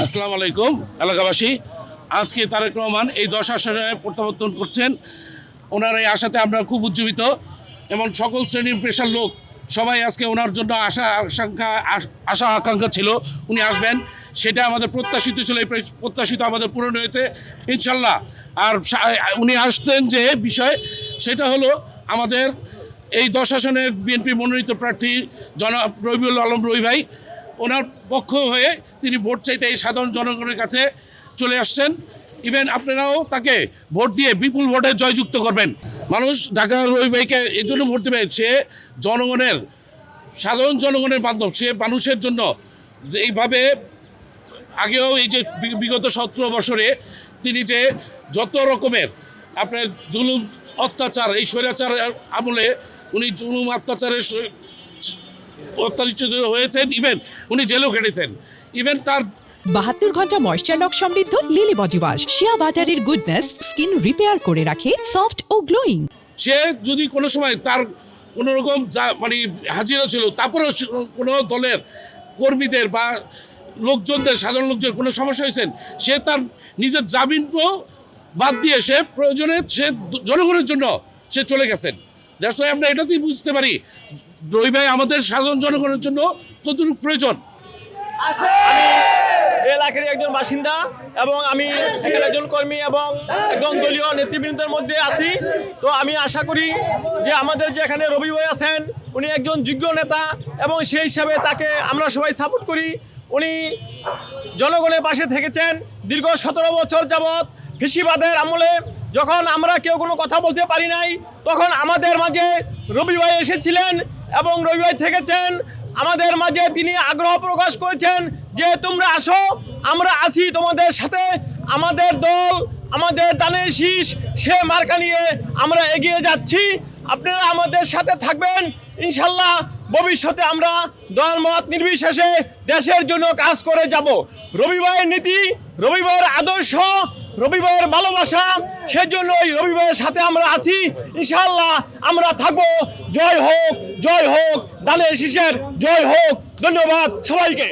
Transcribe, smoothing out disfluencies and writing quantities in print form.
আসসালামু আলাইকুম এলাকাবাসী। আজকে তারেক রহমান এই 10 আসনে প্রত্যাবর্তন করছেন। ওনার এই আশাতে আমরা খুব উজ্জীবিত এবং সকল শ্রেণীর পেশার লোক সবাই আজকে ওনার জন্য আশা আকাঙ্ক্ষা ছিল উনি আসবেন, সেটা আমাদের প্রত্যাশিত ছিল। এই প্রত্যাশিত আমাদের পূরণ হয়েছে ইনশাল্লাহ। আর উনি আসতেন যে বিষয়, সেটা হলো আমাদের এই 10 আসনের বিএনপি মনোনীত প্রার্থী জনাব রবিউল আলম রবি ভাই, ওনার পক্ষ হয়ে তিনি ভোট চাইতে এই সাধারণ জনগণের কাছে চলে আসছেন। ইভেন আপনারাও তাকে ভোট দিয়ে বিপুল ভোটে জয়যুক্ত করবেন। মানুষ ঢাকার রবি ভাইকে এই জন্য ভোট দেবে, সে জনগণের, সাধারণ জনগণের বান্ধব। সে মানুষের জন্য যে এইভাবে আগেও এই যে বিগত 17 বছরে তিনি যে যত রকমের আপনার জুলুম অত্যাচার, এই স্বৈরাচার আমলে উনি জুলুম অত্যাচারের অত্যাচারিত হয়েছেন, ইভেন উনি জেলও কেটেছেন। ইভেন তার 72 ঘন্টা ময়েশ্চার লক সমৃদ্ধ লিলি বডি ওয়াশ, শিয়া বাটারের গুডনেস স্কিন রিপেয়ার করে রাখে সফট ও গ্লোয়িং। সে যদি কোনো সময় তার কোনো রকম মানে হাজিরা ছিল, তারপরেও কোনো দলের কর্মীদের বা লোকজনদের, সাধারণ লোকজনের কোনো সমস্যা হয়েছেন, সে তার নিজের জামিনও বাদ দিয়ে সে প্রয়োজনে সে জনগণের জন্য সে চলে গেছেন। দ্যাটস ওয়াই আমরা এটাতেই বুঝতে পারি রবি ভাই আমাদের সাধারণ জনগণের জন্য কতটুকু প্রয়োজন। আমি এলাকার একজন বাসিন্দা এবং আমি একজন কর্মী এবং একজন দলীয় নেতৃবৃন্দের মধ্যে আছি। তো আমি আশা করি যে আমাদের যে এখানে রবি ভাই আছেন, উনি একজন যোগ্য নেতা এবং সেই হিসাবে তাকে আমরা সবাই সাপোর্ট করি। উনি জনগণের পাশে থেকেছেন দীর্ঘ 17 বছর যাবৎ। ফ্যাসিবাদের আমলে যখন আমরা কেউ কোনো কথা বলতে পারি নাই, তখন আমাদের মাঝে রবি ভাই এসেছিলেন এবং রবি ভাই থেকেছেন আমাদের মাঝে। তিনি আগ্রহ প্রকাশ করেছেন যে তোমরা আসো, আমরা আছি তোমাদের সাথে। আমাদের দল, আমাদের দানের শীষ, সে মার্কা নিয়ে আমরা এগিয়ে যাচ্ছি। আপনারা আমাদের সাথে থাকবেন ইনশাল্লাহ। ভবিষ্যতে আমরা দলমত নির্বিশেষে দেশের জন্য কাজ করে যাব। রবি ভাইয়ের নীতি, রবি ভাইয়ের আদর্শ, রবি ভাইয়ের ভালোবাসা, সেজন্য ওই রবি ভাইয়ের সাথে আমরা আছি। ইনশাল্লাহ আমরা থাকবো। জয় হোক, জয় হোক, দানের শীষের জয় হোক। ধন্যবাদ সবাইকে।